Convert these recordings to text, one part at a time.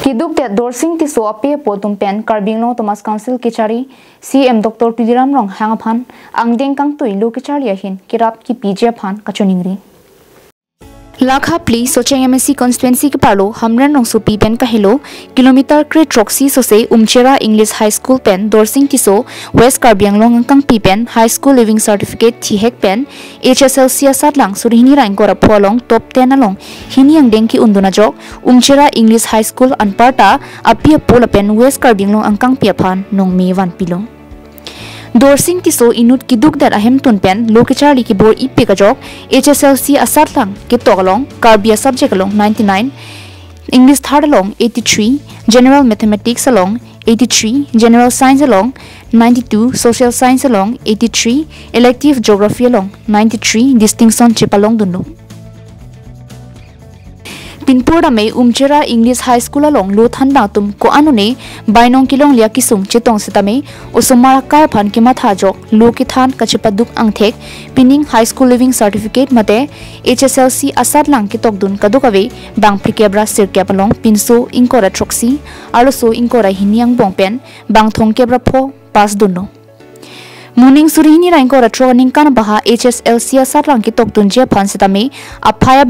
Kiduk te dorsing ti so ape potum pen Karbi Anglong Thomas Council kichari CM Dr. Tuliram Rong hangaphan angdeng kang tui lu kichari ahin kirap ki PJ phan kachoningri Lakha pli socheng MSC constituency ke parlo hamran rong su pen ka hello kilometer kre troxy so se Umchera English High School pen dorsing ti so West Karbi Anglong angkangpi pen High School Living Certificate thi hek pen HSLC satlang surhini rain kora pholong top 10 along hini angdeng ki unduna jok Umchera English High School anparta apia pola pen West Karbi Anglong angkangpi phan nong me wan pilong Dorsing ti so inut kiduk dar ahem tun pen lokichari ki bor ipe ka jok HSLC asat lang ke togalong Karbi subject along 99 English third along 83 General Mathematics along 83 General Science along 92 Social Science along 83 Elective Geography along 93 Distinction chip along dunno Pinpura me Umchera English High School along lo thanda tum ko anune bainong kilong lia kisung chitong sitame osomara kar phan ki matha jok lo ki than kachipaduk angthek pining High School Living Certificate mate HSLC asat lang ki tokdun kadukave bang phikebra sirkep along pinso inkora troxy arso inkora hiniang bongpen bang thongkebra pho pass dunno Morning surihini rain kora troning kan baha HSLC asat lang ki tokdun je phan sitame aphaya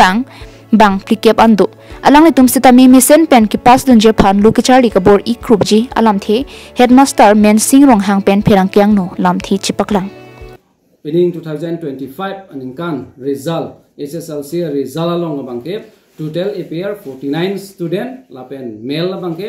bang plikep ando alang le tum sita mi misen pen ki pas dunje phan lu kichari ka bor I group ji alam the headmaster men sing rong hang pen pherang kyang no lam thi chipaklang Beginning 2025 aninkan result SSLC result along bangke total appear 49 student lapen male bangke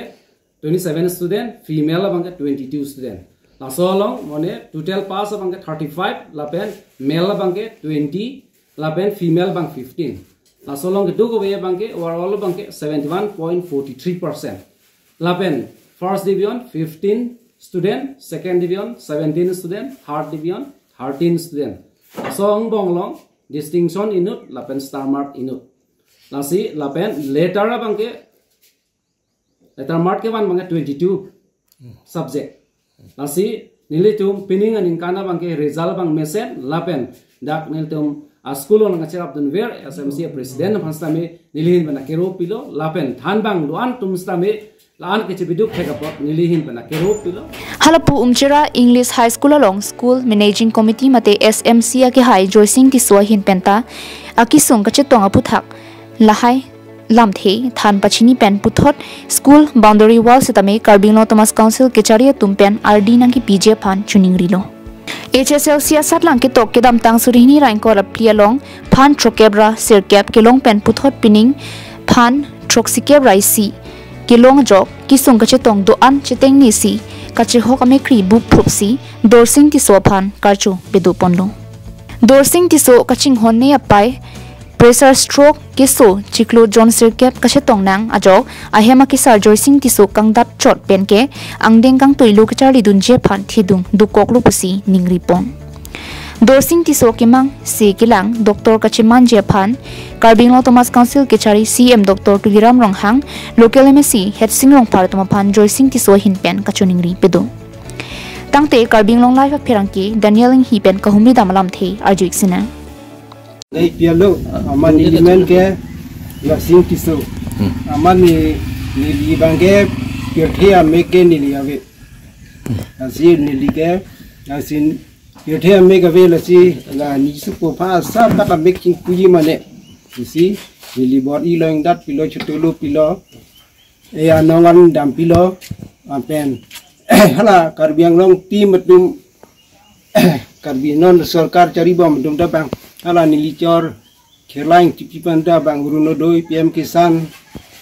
27 student female bangke 22 student la so along mone total pass bangke 35 lapen male bangke 20 lapen female bang 15 La solong ke dugo be bangke overall bangke 71.43%. Lapen first division 15 student, second division 17 student, third division 13 student. Song bonglong distinction inut lapen star mark inut. Lasi lapen letter bangke letter mark ke ban bangke 22 subject. Lasi nilitum pining aning kana bangke result bang mesen lapen dak nilitum School on ngachap dun ver SMC president phanstame nilihin bana kero pilo lapen thanbang luan tumstame laan ke chibiduk thekapot nilihin bana kero pilo Halapu Umchera English High School along School Managing Committee mate SMC ake hai joising ti so hin penta akisung ka chetong aputhak lahai lamthe than pachini pen puthot school boundary wall sitame Karbi Anglong Thomas Council kichari tumpen RD nang ki PJ phan chuning rilo HSLC asat lang ki tok kedam tang surihini rain ko rapli along phan trokebra sirkep kilong pen puthot pining phan troxikebra si kilong jok kisung ka chetong do an cheteng ni si kachi hok ame kri book propsi dorsing ti so phan karchu bedu ponlo dorsing ti so kaching honne apai pressure stroke kiso chiklo john sirkep kashetong nang ajok ahema ki surgery ti so kangdat chot penke angdeng kang toilu kichari dunje phan thidung dukok lu pusi ningripon dorsing ti so kimang se kilang doctor kachiman je phan Karbi Anglong Thomas Council kichari CM Dr. Tuliram Rong hang local MSc head sing rong paratoma phan joising ti so hin pen kachuningri pedo tangte Karbi Anglong live pherangki Daniel hi pen kahumri damalam the arjuik sina Nei pialo amani limen ke ya sing kiso amani ni bangke pirthia meke ni liave asi ni like asin pirthia meke ve la si la ni su ko pha sa ta ka making kuji mane si ni libor I loing dat pilo chutulu pilo e anongan dam pilo apen hala Karbi Anglong ti matum Karbi non sarkar cari bom dum da bang ala nilicor kherlaing tipi panda bang runo doi PM Kisan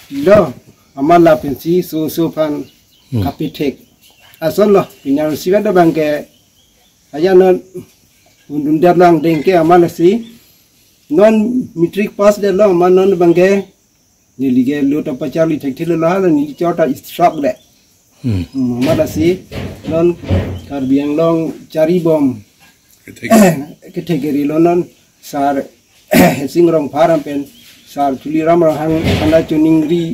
pilo amala pensi so pan kapitek ason lo pinyar siga da bang ke ayana undun darlang dengke amala si non matric pass de lo man non bang ke nilige lo ta pachali thekthile lo hala nilicor ta strap de amala si non Karbi Anglong cari bom category lo non sar singrong param pen sar chuli ramra hang anda chuningri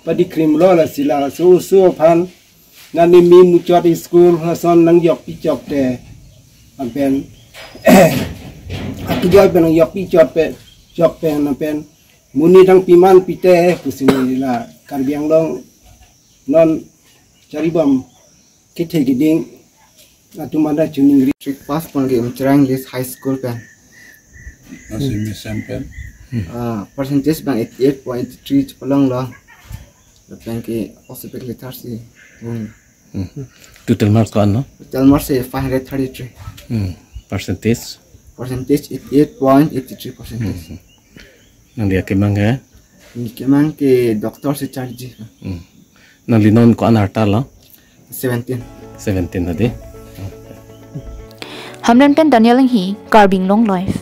padi krim lo la sila so phan nani mi muchot school hason nang yok pi chok te pen akijoy pen yok pi chok pe pen muni thang piman pite kusini la Karbi Anglong non caribam kita giding atu mana tuning Trick pass pon ke Umchera English High School pen. Masih sampai. Percentage bang 88.3 cepelong lah. Lepas ke possible literacy. Total marks kan no? Total marks 533. Percentage. Percentage 88.83%. Nang dia kemang ke? Ni kemang ke doktor se charge. Nang linon ko anarta lah. 17 tadi. Hamdan pen Daniel hi Karbi Anglong live.